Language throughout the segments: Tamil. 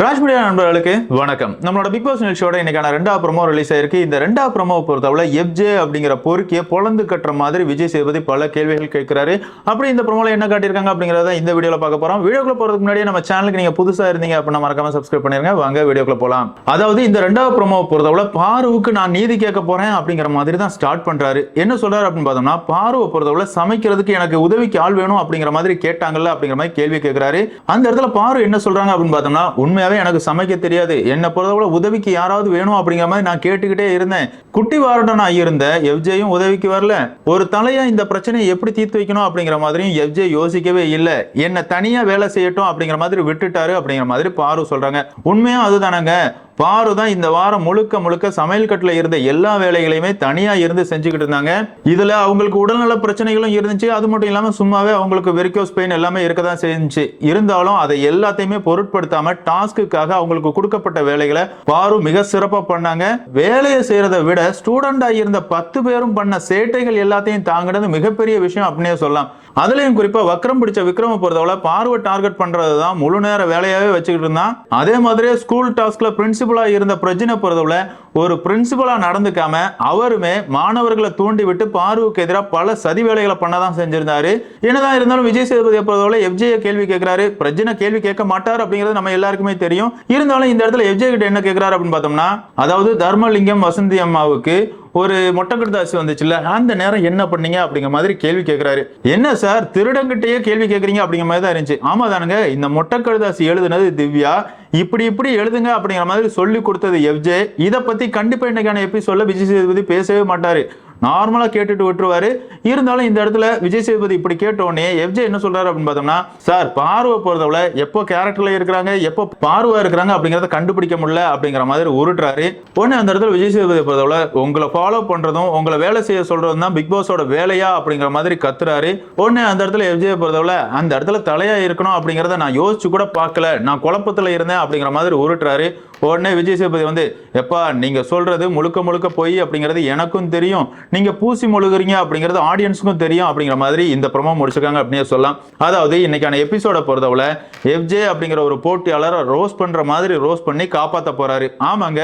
ராஜ் மீடியா நண்பர்களுக்கு வணக்கம். நம்மளோட பிக் பாஸ் நிகழ்ச்சியோட இன்னைக்கான 2வது ப்ரோமோ ரிலீஸ் ஆயிருக்கு. இந்த 2வது ப்ரோமோ பொறுத்தவரை எஃப்ஜே அப்படிங்கிற பொறுக்கியை பொளந்து கட்டுற மாதிரி விஜய் சேதுபதி பல கேள்விகள் கேட்கிறாரு. அப்படி இந்த ப்ரோமோல என்ன காட்டியிருக்காங்க அப்படிங்கறத இந்த வீடியோல பார்க்க போறோம். வீடியோக்குள்ள போறதுக்கு முன்னாடி நம்ம சேனலுக்கு நீங்க புதுசா இருந்தீங்க அப்படின்னா மறக்காம சப்ஸ்கிரைப் பண்ணிருங்க. வாங்க வீடியோக்குள்ள போலாம். அதாவது இந்த 2வது ப்ரோமோ பொறுத்தவரை பாருவுக்கு நான் நீதி கேட்க போறேன் அப்படிங்கிற மாதிரி தான் ஸ்டார்ட் பண்றாரு. என்ன சொல்றாரு அப்படின்னு பார்த்தோம்னா, பாருவை பொறுத்தவரை சமைக்கிறதுக்கு எனக்கு உதவிக்கு ஆள் வேணும் அப்படிங்கிற மாதிரி கேட்டாங்கல்ல அப்படிங்கிற மாதிரி கேள்வி கேட்கிறாரு. அந்த இடத்துல பாரு என்ன சொல்றாங்க அப்படின்னு பார்த்தோம்னா, உண்மையாவே எனக்கு சமைக்க தெரியாது, என்ன பொறுத்தவரை உதவிக்கு யாராவது வேணும் அப்படிங்கிற மாதிரி நான் கேட்டுக்கிட்டே இருந்தேன். குட்டி வாரடனா இருந்த எஃப்ஜேயும் உதவிக்கு வரல. ஒரு தலையா இந்த பிரச்சனையை எப்படி தீர்த்து வைக்கணும் அப்படிங்கிற மாதிரியும் எஃப்ஜே யோசிக்கவே இல்லை. என்ன தனியா வேலை செய்யட்டும் அப்படிங்கிற மாதிரி விட்டுட்டாரு அப்படிங்கிற மாதிரி பாரு சொல்றாங்க. உண்மையா அதுதானங்க. பாரு தான் இந்த வாரம் முழுக்க முழுக்க சமையல் கட்டில இருந்த எல்லா வேலைகளையுமே தனியா இருந்து செஞ்சுக்கிட்டு இருந்தாங்க. இதுல அவங்களுக்கு உடல்நல பிரச்சனைகளும் இருந்துச்சு. அது மட்டும் இல்லாம சும்மாவே அவங்களுக்கு வெரிகோஸ் பெயின் எல்லாமே இருக்கதான் செஞ்சுச்சு. இருந்தாலும் அதை எல்லாத்தையுமே பொருட்படுத்தாம டாஸ்க்குக்காக அவங்களுக்கு கொடுக்கப்பட்ட வேலைகளை பாரு மிக சிறப்பா பண்ணாங்க. வேலையை செய்யறதை விட ஸ்டூடெண்டா இருந்த 10 பேரும் பண்ண சேட்டைகள் எல்லாத்தையும் தாங்கினது மிகப்பெரிய விஷயம் அப்படின்னே சொல்லலாம். அதுலயும் குறிப்பா வக்ரம் பிடிச்ச விக்ரம பொறுத்தவரை பார்வை டார்கெட் பண்றதுதான் முழு நேர வேலையாவே வச்சுக்கிட்டு இருந்தான். அதே மாதிரியே ஸ்கூல் டாஸ்க்ல பிரின்சிபலா இருந்த பிரஜினை பொறுத்தவரை ஒரு பிரின்சிபலா நடந்துக்காம அவருமே மாணவர்களை தூண்டி விட்டு பார்வுக்கு எதிராக பல சதி வேலைகளை பண்ணதான் செஞ்சிருந்தாரு. என்னதான் இருந்தாலும் விஜய் சேதுபதியை பொறுத்தவரை எஃப்ஜே கேள்வி கேட்கிறாரு. பிரஜினை கேள்வி கேட்க மாட்டார் அப்படிங்கிறது நம்ம எல்லாருக்குமே தெரியும். இருந்தாலும் இந்த இடத்துல எஃப்ஜே கிட்ட என்ன கேட்கிறாரு அப்படின்னு பார்த்தோம்னா, அதாவது தர்மலிங்கம் வசந்தி அம்மாவுக்கு ஒரு மொட்டைக்கடுதாசி வந்துச்சுல்ல, அந்த நேரம் என்ன பண்ணீங்க அப்படிங்கிற மாதிரி கேள்வி கேட்கிறாரு. என்ன சார் திருடங்கிட்டே கேள்வி கேட்கறீங்க அப்படிங்கிற மாதிரி தான் இருந்துச்சு. ஆமா தானுங்க, இந்த மொட்டைக்கடுதாசி எழுதுனது திவ்யா, இப்படி எழுதுங்க அப்படிங்கிற மாதிரி சொல்லி கொடுத்தது எஃப்ஜே. இதை பத்தி கண்டிப்பா இன்னைக்கான எபிசோட்ல விஜய் சேதுபதி பேசவே மாட்டாரு, நார்மலா கேட்டுட்டு விட்டுருவாரு. இருந்தாலும் இந்த இடத்துல விஜய் சேதுபதி இப்படி கேட்டோடனே எஃப்ஜே என்ன சொல்றாரு அப்படின்னு பார்த்தோம்னா, சார் பார்வை பொறுத்தவரை எப்போ கேரக்டர்ல இருக்கிறாங்க எப்போ பார்வை இருக்கிறாங்க அப்படிங்கறத கண்டுபிடிக்க முடியல அப்படிங்கிற மாதிரி உருட்டுறாரு. உடனே அந்த இடத்துல விஜய் சேதுபதி பொறுத்தவரை உங்களை ஃபாலோ பண்றதும் உங்களை வேலை செய்ய சொல்றதும் தான் பிக் பாஸோட வேலையா அப்படிங்கிற மாதிரி கத்துறாரு. உடனே அந்த இடத்துல எஃப்ஜே பொறுத்தவரை அந்த இடத்துல தலையா இருக்கணும் அப்படிங்கறத நான் யோசிச்சு கூட பார்க்கல, நான் குழப்பத்துல இருந்தேன் அப்படிங்கிற மாதிரி உருட்டுறாரு. உடனே விஜய் சேதுபதி வந்து, எப்பா நீங்க சொல்றது முழுக்க முழுக்க போய் அப்படிங்கிறது எனக்கும் தெரியும், நீங்க பூசி மொழுகுறீங்க அப்படிங்கிறது ஆடியன்ஸுக்கும் தெரியும் அப்படிங்கிற மாதிரி இந்த ப்ரோமோ முடிச்சிருக்காங்க அப்படின்னு சொல்லலாம். அதாவது இன்னைக்கான எபிசோட பொறுத்தவரை எஃப்ஜே அப்படிங்கிற ஒரு போட்டியாளரை ரோஸ்ட் பண்ற மாதிரி ரோஸ்ட் பண்ணி காப்பாற்ற போறாரு. ஆமாங்க,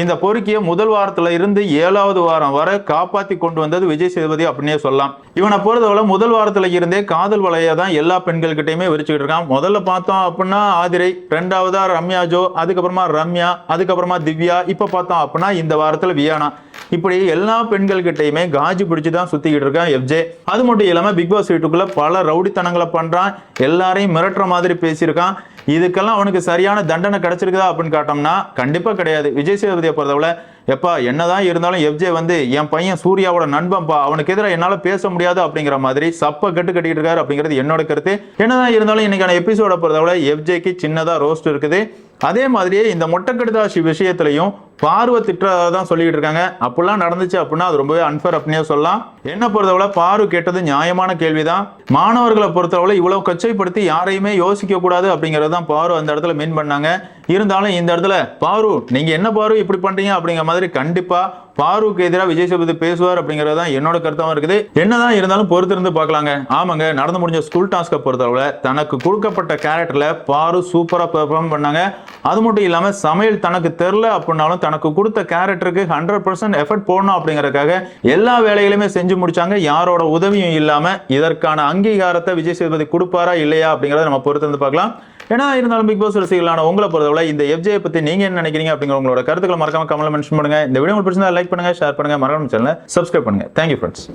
இந்த பொறுக்கிய முதல் வாரத்துல இருந்து 7வது வாரம் வரை காப்பாத்தி கொண்டு வந்தது விஜய் சேதுபதி அப்படின்னே சொல்லலாம். இவனை பொறுத்தவரை முதல் வாரத்துல இருந்தே காதல் வலைய தான் எல்லா பெண்கள்கிட்டயுமே விரிச்சுக்கிட்டு இருக்கான். முதல்ல பார்த்தோம் அப்படின்னா ஆதிரை, 2வதா ரம்யா ஜோ, அதுக்கப்புறமா ரம்யா, அதுக்கப்புறமா திவ்யா, இப்ப பார்த்தோம் அப்படின்னா இந்த வாரத்துல வியானா. இப்படி எல்லா பெண்கள் கிட்டையுமே காஜி பிடிச்சு தான் சுத்திக்கிட்டு இருக்கான் எஃப்ஜே. அது மட்டும் இல்லாம பிக் பாஸ் வீட்டுக்குள்ள பல ரவுடித்தனங்களை பண்றான், எல்லாரையும் மிரட்டுற மாதிரி பேசியிருக்கான். இதுக்கெல்லாம் அவனுக்கு சரியான தண்டனை கிடைச்சிருக்குதா அப்படின்னு காட்டோம்னா கண்டிப்பா கிடையாது. விஜய் சேதுபதியை பொறுத்தவரை எப்பா என்னதான் இருந்தாலும் எஃப்ஜே வந்து என் பையன் சூர்யாவோட நண்பன்பா, அவனுக்கு எதிராக என்னால பேச முடியாது அப்படிங்கிற மாதிரி சப்ப கட்டிட்டு இருக்காரு அப்படிங்கிறது என்னோட கருத்து. என்னதான் இருந்தாலும் இன்னைக்கான எபிசோட பொறுத்தவரை எஃப்ஜேக்கு சின்னதா ரோஸ்ட் இருக்குது. அதே மாதிரியே இந்த மொட்டைக்கடுதாசி விஷயத்திலையும் பார்வை திட்டதான் சொல்லிட்டு இருக்காங்க. அப்படிலாம் நடந்துச்சு அப்படின்னா அது ரொம்பவே அன்ஃபேர் அப்படின்னே சொல்லலாம். என்ன பொறுத்தவரை பாரு கேட்டது நியாயமான கேள்விதான். மாணவர்களை பொறுத்தவரை இவ்வளவு கச்சைப்படுத்தி யாரையுமே யோசிக்க கூடாது அப்படிங்கிறது தான் பாரு அந்த இடத்துல மீன் பண்ணாங்க. இருந்தாலும் இந்த இடத்துல பாரு நீங்க என்ன பாரு இப்படி பண்றீங்க அப்படிங்கிற மாதிரி கண்டிப்பா பாருக்கு எதிராக விஜய் சேதுபதி பேசுவார் அப்படிங்கிறது தான் என்னோட கருத்தாவும் இருக்குது. என்னதான் இருந்தாலும் பொறுத்திருந்து பார்க்கலாங்க. ஆமாங்க, நடந்து முடிஞ்ச ஸ்கூல் டாஸ்கை பொறுத்தவரை தனக்கு கொடுக்கப்பட்ட கேரக்டர்ல பாரு சூப்பரா பெர்ஃபார்ம் பண்ணாங்க. அது மட்டும் இல்லாம சமையல் தனக்கு தெரியல அப்படின்னாலும் தனக்கு கொடுத்த கேரக்டருக்கு 100% எஃபர்ட் போடணும் அப்படிங்கறதுக்காக எல்லா வேலைகளையுமே செஞ்சு முடிச்சாங்க, யாரோட உதவியும் இல்லாம. இதற்கான அங்கீகாரத்தை விஜய் சேதுபதி கொடுப்பாரா இல்லையா அப்படிங்கறத நம்ம பொறுத்திருந்து பார்க்கலாம். ஏன்னா இருந்தாலும் பிக் பாஸ் ரசிகர்களான உங்களை பொறுத்தவரை இந்த எஃப்ஜே பத்தி நீங்க என்ன நினைக்கிறீங்க அப்படிங்கிற உங்களோட கருத்துக்களை மறக்காம கமெண்ட்ல மென்ஷன் பண்ணுங்க. இந்த வீடியோ உங்களுக்கு பிடிச்சிருந்தா லைக் பண்ணுங்க, ஷேர் பண்ணுங்க, மறக்காம சேனலை சப்ஸ்கிரைப் பண்ணுங்க. Thank you friends.